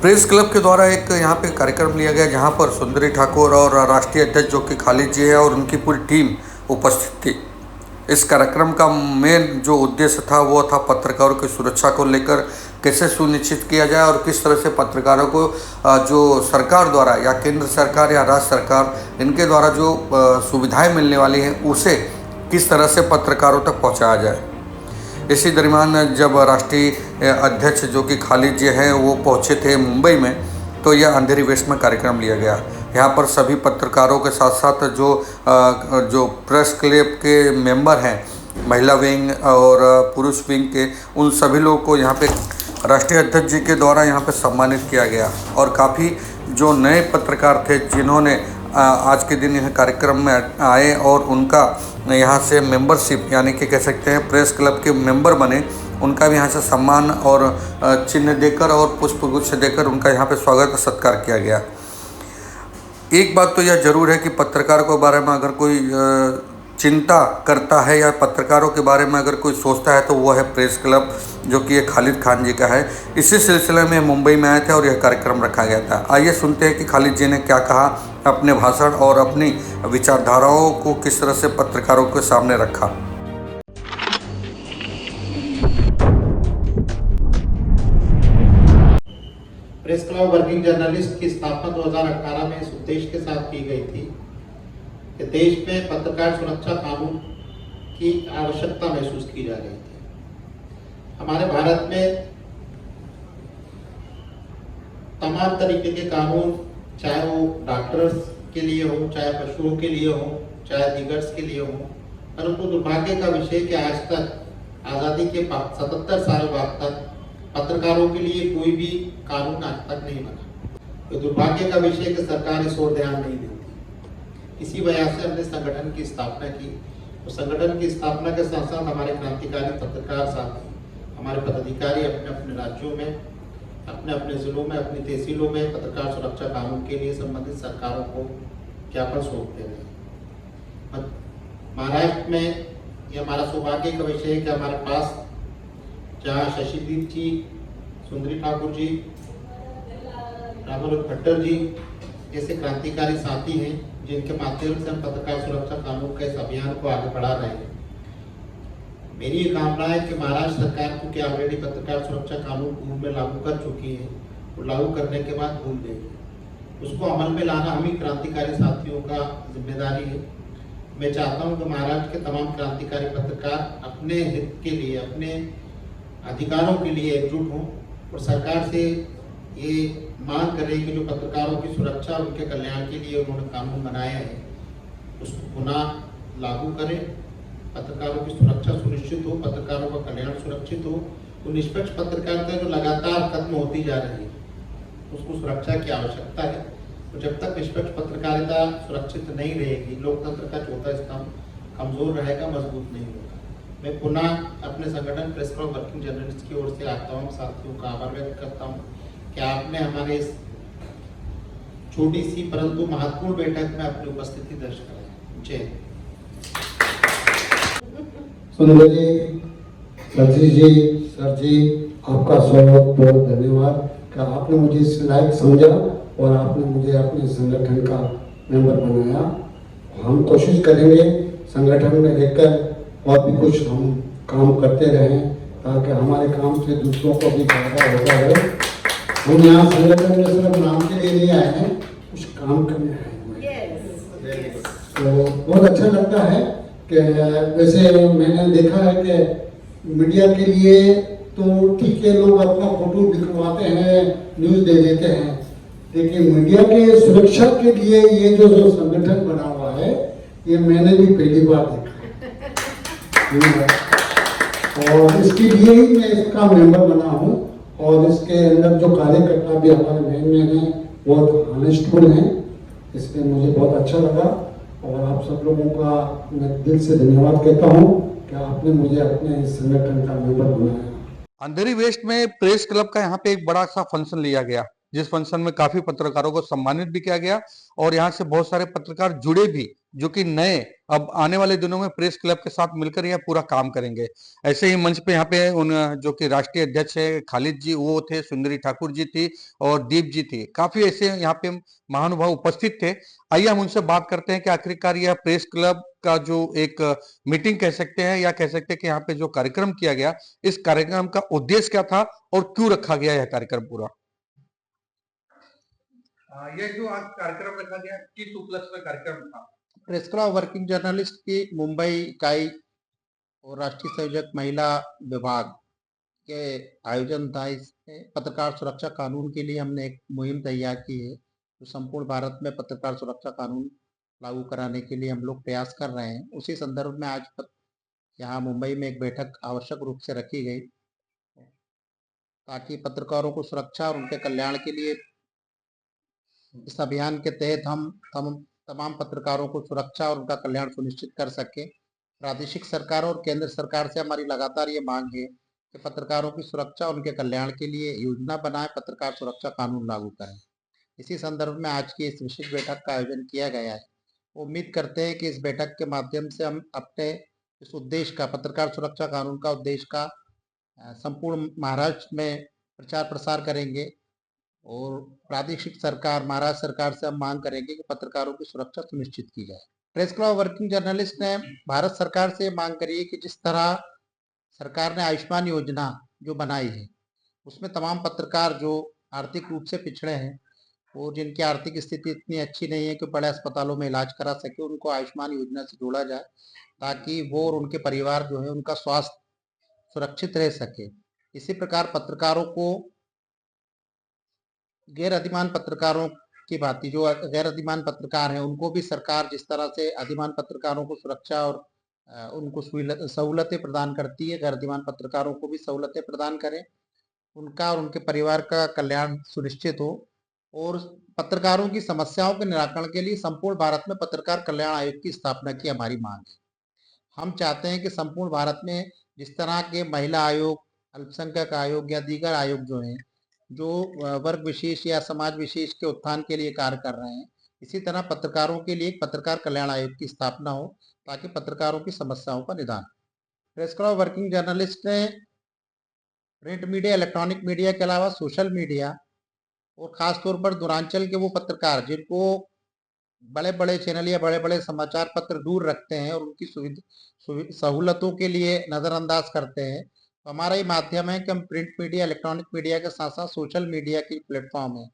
Press club के द्वारा एक यहाँ पे कार्यक्रम लिया गया जहाँ पर सुंदरी ठाकुर और राष्ट्रीय अध्यक्ष जो कि खालिद जी है और उनकी पूरी टीम उपस्थित थी। इस कार्यक्रम का मेन जो उद्देश्य था वो था पत्रकारों की सुरक्षा को लेकर कैसे सुनिश्चित किया जाए और किस तरह से पत्रकारों को जो सरकार द्वारा या केंद्र सरकार या राज्य सरकार इनके द्वारा जो सुविधाएं मिलने वाली हैं उसे किस तरह से पत्रकारों तक पहुंचाया जाए। इसी दरमियान जब राष्ट्रीय अध्यक्ष जो कि खालिद जी हैं वो पहुंचे थे मुंबई में, तो यह अंधेरी वेस्ट में कार्यक्रम लिया गया। यहाँ पर सभी पत्रकारों के साथ साथ जो प्रेस क्लब के मेंबर हैं, महिला विंग और पुरुष विंग के, उन सभी लोगों को यहाँ पे राष्ट्रीय अध्यक्ष जी के द्वारा यहाँ पे सम्मानित किया गया। और काफ़ी जो नए पत्रकार थे जिन्होंने आज के दिन यह कार्यक्रम में आए और उनका यहाँ से मेंबरशिप यानी कि कह सकते हैं प्रेस क्लब के मेंबर बने, उनका भी यहाँ से सम्मान और चिन्ह देकर और पुष्पगुच्छ देकर उनका यहाँ पे स्वागत सत्कार किया गया। एक बात तो यह जरूर है कि पत्रकारों के बारे में अगर कोई चिंता करता है या पत्रकारों के बारे में अगर कोई सोचता है तो वो है प्रेस क्लब, जो कि ये खालिद खान जी का है। इसी सिलसिले में मुंबई में आए थे और यह कार्यक्रम रखा गया था। आइए सुनते हैं कि खालिद जी ने क्या कहा अपने भाषण और अपनी विचारधाराओं को किस तरह से पत्रकारों के सामने रखा। प्रेस क्लब वर्किंग जर्नलिस्ट की स्थापना 2018 में इस उद्देश्य के साथ की गई थी कि देश में पत्रकार सुरक्षा कानून की आवश्यकता महसूस की जा रही थी। हमारे भारत में तमाम तरीके के कानून, चाहे वो डॉक्टर्स के लिए हो, चाहे पशुओं के लिए हो, चाहे दिगर्स के लिए हो, परंतु दुर्भाग्य का विषय कि आज तक आज़ादी के 77 साल बाद तक पत्रकारों के लिए कोई भी कानून आज तक नहीं बना। तो दुर्भाग्य का विषय कि सरकार इस ओर ध्यान नहीं देती। इसी वजह से हमने संगठन की स्थापना की। तो संगठन की स्थापना के साथ साथ हमारे क्रांतिकारी पत्रकार साथी, हमारे पदाधिकारी अपने अपने राज्यों में, अपने अपने जिलों में, अपनी तहसीलों में पत्रकार सुरक्षा कानून के लिए संबंधित सरकारों को ज्ञापन सौंपते रहे। महाराष्ट्र में यह हमारा सौभाग्य का विषय है कि हमारे पास जहाँ शशिदीप जी, सुंदरी ठाकुर जी, रामलोक खट्टर जी जैसे क्रांतिकारी साथी हैं, जिनके माध्यम से हम पत्रकार सुरक्षा कानून के इस अभियान को आगे बढ़ा रहे हैं। मेरी ये कामना है कि महाराष्ट्र सरकार को क्या ऑलरेडी पत्रकार सुरक्षा कानून पूर्व में लागू कर चुकी है, तो लागू करने के बाद भूल देगी। उसको अमल में लाना हम ही क्रांतिकारी साथियों का जिम्मेदारी है। मैं चाहता हूँ कि महाराष्ट्र के तमाम क्रांतिकारी पत्रकार अपने हित के लिए, अपने अधिकारों के लिए एकजुट हों और सरकार से ये मांग करें कि जो पत्रकारों की सुरक्षा और उनके कल्याण के लिए उन्होंने कानून बनाया है उसको पुनः लागू करें। पत्रकारों की सुरक्षा सुनिश्चित हो, पत्रकारों का कल्याण सुरक्षित हो। तो निष्पक्ष पत्रकारिता जो लगातार खत्म होती जा रही है, उसको सुरक्षा की आवश्यकता है। तो जब तक निष्पक्ष पत्रकारिता सुरक्षित नहीं रहेगी, लोकतंत्र का चौथा स्तंभ कमजोर रहेगा, मजबूत नहीं होगा। मैं पुनः अपने संगठन प्रेस क्लब वर्किंग जर्नलिस्ट की ओर से आप तमाम साथियों का आभार व्यक्त करता हूँ कि आपने हमारे इस छोटी सी परंतु महत्वपूर्ण बैठक में अपनी उपस्थिति दर्ज कराई। जय सुंदर जी, सर जी, आपका बहुत बहुत धन्यवाद कि आपने मुझे इस लायक समझा और आपने मुझे अपने संगठन का मेंबर बनाया। हम कोशिश करेंगे संगठन में रहकर और भी कुछ हम काम करते रहें ताकि हमारे काम से दूसरों को भी फायदा होता है। हम यहाँ संगठन में सिर्फ नाम के लिए नहीं आए हैं, कुछ काम करने आए हैं। तो बहुत अच्छा लगता है कि वैसे मैंने देखा है कि मीडिया के लिए तो ठीक है, लोग अपना फोटो दिखवाते हैं, न्यूज़ दे देते हैं, लेकिन मीडिया के सुरक्षा के लिए ये जो संगठन बना हुआ है, ये मैंने भी पहली बार देखा है। और इसके लिए ही मैं इसका मेंबर बना हूँ और इसके अंदर जो कार्यकर्ता भी हमारे मेन हैं बहुत ऑनेस्टफुल हैं, इसलिए मुझे बहुत अच्छा लगा। और आप सब लोगों का मैं दिल से धन्यवाद कहता हूँ कि आपने मुझे अपने इस संगठन का मेंबर बनाया। अंधेरी वेस्ट में प्रेस क्लब का यहाँ पे एक बड़ा सा फंक्शन लिया गया, जिस फंक्शन में काफी पत्रकारों को सम्मानित भी किया गया और यहाँ से बहुत सारे पत्रकार जुड़े भी, जो कि नए अब आने वाले दिनों में प्रेस क्लब के साथ मिलकर यह पूरा काम करेंगे। ऐसे ही मंच पे यहाँ पे उन जो कि राष्ट्रीय अध्यक्ष है खालिद जी वो थे, सुंदरी ठाकुर जी थी और दीप जी थी, काफी ऐसे यहाँ पे महानुभाव उपस्थित थे। आइए हम उनसे बात करते हैं कि आखिरकार यह प्रेस क्लब का जो एक मीटिंग कह सकते हैं या कह सकते हैं कि यहाँ पे जो कार्यक्रम किया गया, इस कार्यक्रम का उद्देश्य क्या था और क्यों रखा गया यह कार्यक्रम पूरा। यह जो आज कार्यक्रम रखा गया किस उपलक्ष्य में कार्यक्रम था? प्रेस क्लब वर्किंग जर्नलिस्ट की मुंबई इकाई और राष्ट्रीय संयोजक महिला विभाग के आयोजन था। इसमें पत्रकार सुरक्षा कानून के लिए हमने एक मुहिम तैयार की है, जो संपूर्ण भारत में पत्रकार सुरक्षा कानून लागू कराने के लिए हम लोग प्रयास कर रहे हैं। उसी संदर्भ में आज यहाँ मुंबई में एक बैठक आवश्यक रूप से रखी गई, ताकि पत्रकारों को सुरक्षा और उनके कल्याण के लिए इस अभियान के तहत हम तमाम पत्रकारों को सुरक्षा और उनका कल्याण सुनिश्चित कर सके। प्रादेशिक सरकार और केंद्र सरकार से हमारी लगातार ये मांग है कि पत्रकारों की सुरक्षा और उनके कल्याण के लिए योजना बनाए, पत्रकार सुरक्षा कानून लागू करें। इसी संदर्भ में आज की इस विशेष बैठक का आयोजन किया गया है। उम्मीद करते हैं कि इस बैठक के माध्यम से हम अपने इस उद्देश्य का, पत्रकार सुरक्षा कानून का उद्देश्य का संपूर्ण महाराष्ट्र में प्रचार प्रसार करेंगे और प्रादेशिक सरकार, महाराष्ट्र सरकार से हम मांग करेंगे कि पत्रकारों की सुरक्षा सुनिश्चित की जाए। प्रेस क्लब वर्किंग जर्नलिस्ट ने भारत सरकार से मांग करी है कि जिस तरह सरकार ने आयुष्मान योजना जो बनाई है, उसमें तमाम पत्रकार जो आर्थिक रूप से पिछड़े हैं और जिनकी आर्थिक स्थिति इतनी अच्छी नहीं है कि बड़े अस्पतालों में इलाज करा सके, उनको आयुष्मान योजना से जोड़ा जाए, ताकि वो और उनके परिवार जो है उनका स्वास्थ्य सुरक्षित रह सके। इसी प्रकार पत्रकारों को, गैर अधिमान पत्रकारों की भांति जो गैर अधिमान पत्रकार हैं, उनको भी सरकार जिस तरह से अधिमान पत्रकारों को सुरक्षा और उनको सहूलतें प्रदान करती है, गैर अधिमान पत्रकारों को भी सहूलतें प्रदान करें, उनका और उनके परिवार का कल्याण सुनिश्चित हो। और पत्रकारों की समस्याओं के निराकरण के लिए संपूर्ण भारत में पत्रकार कल्याण आयोग की स्थापना की हमारी मांग है। हम चाहते हैं कि संपूर्ण भारत में जिस तरह के महिला आयोग, अल्पसंख्यक आयोग या दीगर आयोग जो हैं, जो वर्ग विशेष या समाज विशेष के उत्थान के लिए कार्य कर रहे हैं, इसी तरह पत्रकारों के लिए एक पत्रकार कल्याण आयोग की स्थापना हो, ताकि पत्रकारों की समस्याओं का निदान। प्रेस क्लब वर्किंग जर्नलिस्ट ने प्रिंट मीडिया, इलेक्ट्रॉनिक मीडिया के अलावा सोशल मीडिया और खासतौर पर दूरांचल के वो पत्रकार जिनको बड़े बड़े चैनल या बड़े बड़े समाचार पत्र दूर रखते हैं और उनकी सहूलतों के लिए नज़रअंदाज करते हैं, तो हमारा ये माध्यम है कि हम प्रिंट मीडिया, इलेक्ट्रॉनिक मीडिया के साथ साथ सोशल मीडिया की प्लेटफॉर्म है,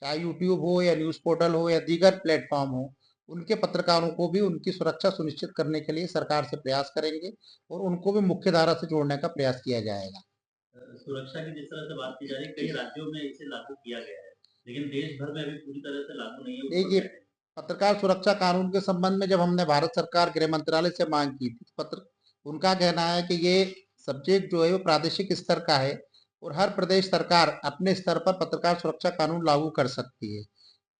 चाहे यूट्यूब हो या न्यूज़ पोर्टल हो या दीगर प्लेटफॉर्म हो, उनके पत्रकारों को भी उनकी सुरक्षा सुनिश्चित करने के लिए सरकार से प्रयास करेंगे और उनको भी मुख्य धारा से जोड़ने का प्रयास किया जाएगा। सुरक्षा की जिस तरह से बात की जा रही है, कई राज्यों में इसे लागू किया गया है, लेकिन देश भर में अभी पूरी तरह से लागू नहीं है। देखिए, पत्रकार सुरक्षा कानून के संबंध में जब हमने भारत सरकार गृह मंत्रालय से मांग की थी, उनका कहना है कि ये सब्जेक्ट जो है वो प्रादेशिक स्तर का है और हर प्रदेश सरकार अपने स्तर पर पत्रकार सुरक्षा कानून लागू कर सकती है।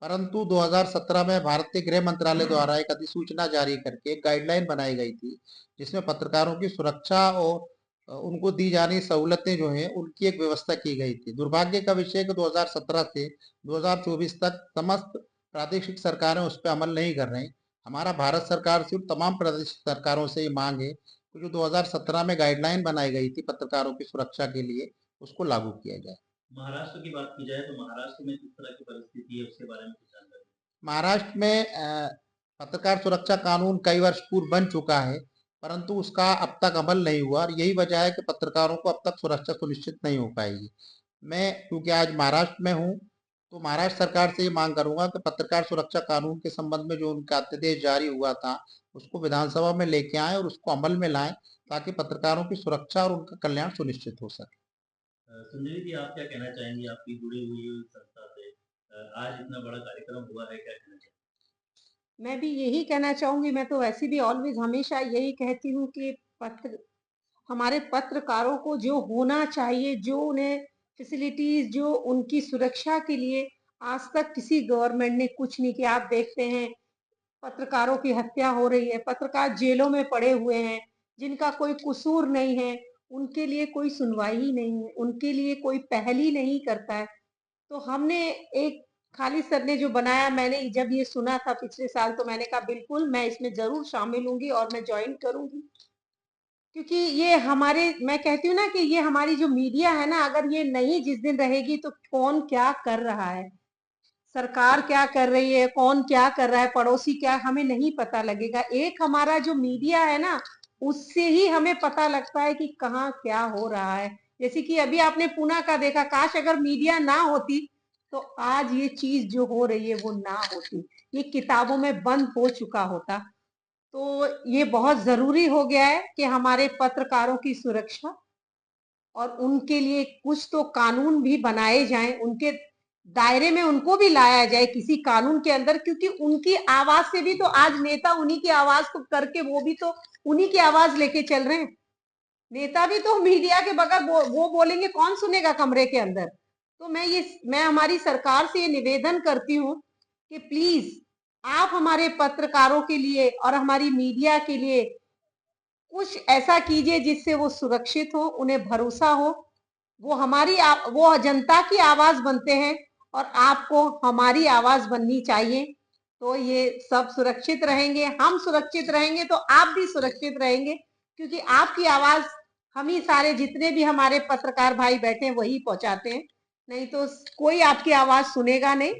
परंतु 2017 में भारतीय गृह मंत्रालय द्वारा एक अधिसूचना जारी करके एक गाइडलाइन बनाई गई थी, जिसमें पत्रकारों की सुरक्षा और उनको दी जानी सहूलतें जो हैं उनकी एक व्यवस्था की गई थी। दुर्भाग्य का विषय कि 2017 से 2024 तक समस्त प्रादेशिक सरकारें उस पर अमल नहीं कर रही। हमारा भारत सरकार से तमाम प्रादेशिक सरकारों से ये मांग है कि जो 2017 में गाइडलाइन बनाई गई थी पत्रकारों की सुरक्षा के लिए, उसको लागू किया जाए। महाराष्ट्र की बात की जाए तो महाराष्ट्र में किस तरह की परिस्थिति है, उसके बारे में कुछ जानकारी। महाराष्ट्र में पत्रकार सुरक्षा कानून कई वर्ष पूर्व बन चुका है, परंतु उसका अब तक अमल नहीं हुआ और यही वजह है कि पत्रकारों को अब तक सुरक्षा सुनिश्चित नहीं हो पाएगी। मैं क्योंकि आज महाराष्ट्र में हूँ, तो महाराष्ट्र सरकार से ये मांग करूंगा कि पत्रकार सुरक्षा कानून के संबंध में जो उनका अध्यादेश जारी हुआ था, उसको विधानसभा में लेके आए और उसको अमल में लाएं, ताकि पत्रकारों की सुरक्षा और उनका कल्याण सुनिश्चित हो सके। संजय जी, आप क्या कहना चाहेंगे, आपकी जुड़ी हुई संस्था से आज इतना बड़ा कार्यक्रम हुआ है, क्या कहना चाहेंगे? मैं भी यही कहना चाहूंगी, मैं तो वैसे भी ऑलवेज हमेशा यही कहती हूँ कि हमारे पत्रकारों को जो होना चाहिए, जो उन्हें फैसिलिटीज, जो उनकी सुरक्षा के लिए आज तक किसी गवर्नमेंट ने कुछ नहीं किया। आप देखते हैं पत्रकारों की हत्या हो रही है, पत्रकार जेलों में पड़े हुए हैं, जिनका कोई कसूर नहीं है, उनके लिए कोई सुनवाई ही नहीं है, उनके लिए कोई पहल ही नहीं करता है। तो हमने एक खालिद सर ने जो बनाया, मैंने जब ये सुना था पिछले साल तो मैंने कहा बिल्कुल मैं इसमें ज़रूर शामिल होंगी और मैं जॉइन करूँगी। क्योंकि ये हमारे, मैं कहती हूँ ना कि ये हमारी जो मीडिया है ना, अगर ये नहीं जिस दिन रहेगी तो कौन क्या कर रहा है, सरकार क्या कर रही है, कौन क्या कर रहा है, पड़ोसी क्या, हमें नहीं पता लगेगा। एक हमारा जो मीडिया है ना, उससे ही हमें पता लगता है कि कहाँ क्या हो रहा है। जैसे कि अभी आपने पूना का देखा, काश अगर मीडिया ना होती तो आज ये चीज जो हो रही है वो ना होती, ये किताबों में बंद हो चुका होता। तो ये बहुत जरूरी हो गया है कि हमारे पत्रकारों की सुरक्षा और उनके लिए कुछ तो कानून भी बनाए जाएं, उनके दायरे में उनको भी लाया जाए किसी कानून के अंदर, क्योंकि उनकी आवाज से भी तो आज नेता उन्हीं की आवाज को करके वो भी तो उन्हीं की आवाज लेके चल रहे हैं। नेता भी तो मीडिया के बगैर वो बोलेंगे, कौन सुनेगा कमरे के अंदर। तो मैं हमारी सरकार से ये निवेदन करती हूँ कि प्लीज आप हमारे पत्रकारों के लिए और हमारी मीडिया के लिए कुछ ऐसा कीजिए जिससे वो सुरक्षित हो, उन्हें भरोसा हो, वो वो जनता की आवाज बनते हैं और आपको हमारी आवाज बननी चाहिए। तो ये सब सुरक्षित रहेंगे, हम सुरक्षित रहेंगे तो आप भी सुरक्षित रहेंगे, क्योंकि आपकी आवाज हम ही सारे जितने भी हमारे पत्रकार भाई बैठे हैं वही पहुंचाते हैं। नहीं तो कोई आपकी आवाज सुनेगा नहीं,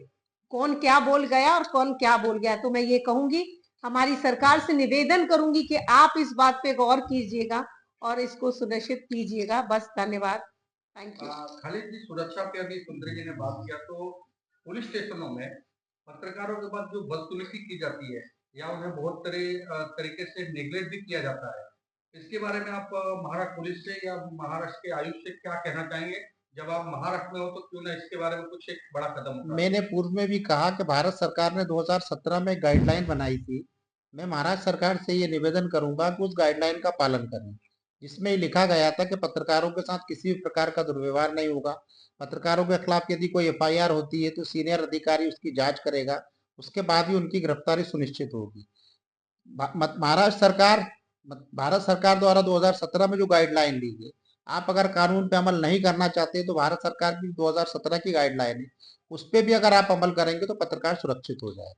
कौन क्या बोल गया और कौन क्या बोल गया। तो मैं ये कहूंगी, हमारी सरकार से निवेदन करूंगी कि आप इस बात पे गौर कीजिएगा और इसको सुनिश्चित कीजिएगा। बस, धन्यवाद, थैंक यू। खालिद जी, सुरक्षा पे अभी सुंदरी जी ने बात किया, तो पुलिस स्टेशनों में पत्रकारों के पास जो बदसलूकी की जाती है या उन्हें बहुत तरीके से नेग्लेक्ट भी किया जाता है, इसके बारे में आप महाराष्ट्र पुलिस से या महाराष्ट्र के आयुक्त से क्या कहना चाहेंगे? जब आप महाराष्ट्र में हो तो क्यों ना इसके बारे में कुछ एक बड़ा कदम उठाएं? मैंने पूर्व में भी कहा कि भारत सरकार ने 2017 में गाइडलाइन बनाई थी। मैं महाराष्ट्र सरकार से ये निवेदन करूंगा कि उस गाइडलाइन का पालन करें, जिसमें लिखा गया था कि पत्रकारों के साथ किसी भी प्रकार का दुर्व्यवहार नहीं होगा। पत्रकारों के खिलाफ यदि कोई एफआईआर होती है तो सीनियर अधिकारी उसकी जांच करेगा, उसके बाद ही उनकी गिरफ्तारी सुनिश्चित होगी। महाराष्ट्र सरकार, भारत सरकार द्वारा 2017 में जो गाइडलाइन ली है, आप अगर कानून पे अमल नहीं करना चाहते तो भारत सरकार की 2017 की गाइडलाइन है, उस पे भी अगर आप अमल करेंगे तो पत्रकार सुरक्षित हो जाए।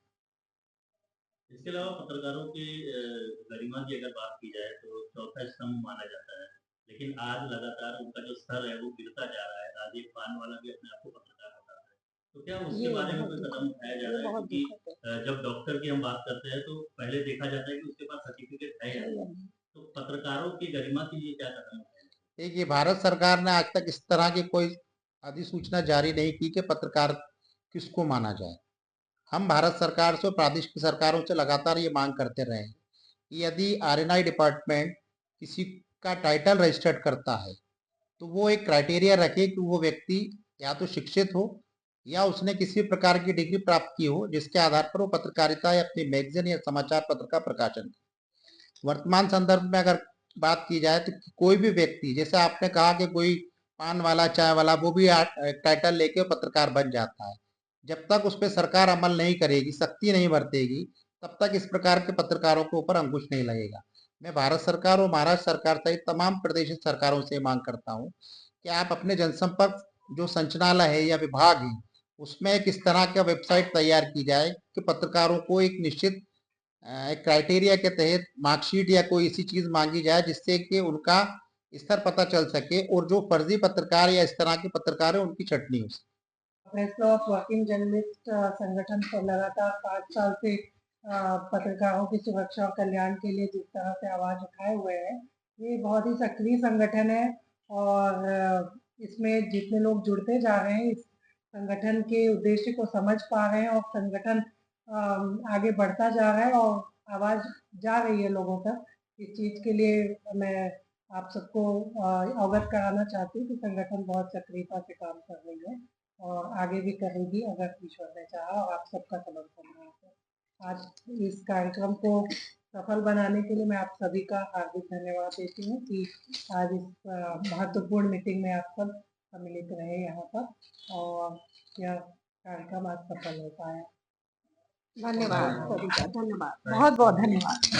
इसके अलावा पत्रकारों की गरिमा की अगर बात की जाए तो चौथा स्तंभ माना जाता है, लेकिन आज लगातार उनका जो स्तर है वो गिरता जा रहा है। राजीव पानवाला भी अपने आप को पत्रकार बता रहा है, तो क्या उसके ये बारे में बहुत कोई दुखद कदम उठाया जा ये रहा है? बहुत क्योंकि दुखद है। जब डॉक्टर की हम बात करते हैं तो पहले देखा जाता है कि उसके पास सर्टिफिकेट है या नहीं, तो पत्रकारों की गरिमा के लिए क्या कदम उठाए? देखिए, भारत सरकार ने आज तक इस तरह की कोई अधिसूचना जारी नहीं की कि पत्रकार किसको माना जाए। हम भारत सरकार से, प्रादेशिक सरकारों से लगातार ये मांग करते रहे हैं कि यदि आरएनआई डिपार्टमेंट किसी का टाइटल रजिस्टर्ड करता है तो वो एक क्राइटेरिया रखे कि वो व्यक्ति या तो शिक्षित हो या उसने किसी प्रकार की डिग्री प्राप्त की हो, जिसके आधार पर वो पत्रकारिता या अपनी मैगजीन या समाचार पत्र का प्रकाशन करे। वर्तमान संदर्भ में अगर बात की जाए तो कोई भी व्यक्ति, जैसे आपने कहा कि कोई पान वाला, चाय वाला, वो भी टाइटल लेके पत्रकार बन जाता है। जब तक उस पर सरकार अमल नहीं करेगी, सख्ती नहीं बरतेगी, तब तक इस प्रकार के पत्रकारों के ऊपर अंकुश नहीं लगेगा। मैं भारत सरकार और महाराष्ट्र सरकार सहित तमाम प्रदेश सरकारों से मांग करता हूँ कि आप अपने जनसंपर्क जो संचालनालय है या विभाग है, उसमें एक इस तरह का वेबसाइट तैयार की जाए कि पत्रकारों को एक निश्चित एक क्राइटेरिया के तहत मार्कशीट या कोई ऐसी चीज मांगी जाए जिससे कि उनका स्तर पता चल सके और जो फर्जी पत्रकार या इस तरह के पत्रकार है उनकी छटनी हो सके। प्रेस ऑफ वर्किंग जर्नलिस्ट संगठन को लगातार 5 साल से पत्रकारों की सुरक्षा और कल्याण के लिए जिस तरह से आवाज उठाए हुए हैं, ये बहुत ही सक्रिय संगठन है और इसमें जितने लोग जुड़ते जा रहे हैं, इस संगठन के उद्देश्य को समझ पा रहे हैं और संगठन आगे बढ़ता जा रहा है और आवाज जा रही है लोगों तक। इस चीज के लिए मैं आप सबको अवगत कराना चाहती हूँ कि संगठन बहुत सक्रियता से काम कर रही है और आगे भी करेगी अगर ईश्वर ने चाहा और आप सबका समर्थन रहा तो। आज इस कार्यक्रम को सफल बनाने के लिए मैं आप सभी का हार्दिक धन्यवाद देती हूँ कि आज इस महत्वपूर्ण मीटिंग में आप सब सम्मिलित रहे यहाँ पर और यह कार्यक्रम आज सफल हो पाया। धन्यवाद सभी का, धन्यवाद, बहुत बहुत धन्यवाद।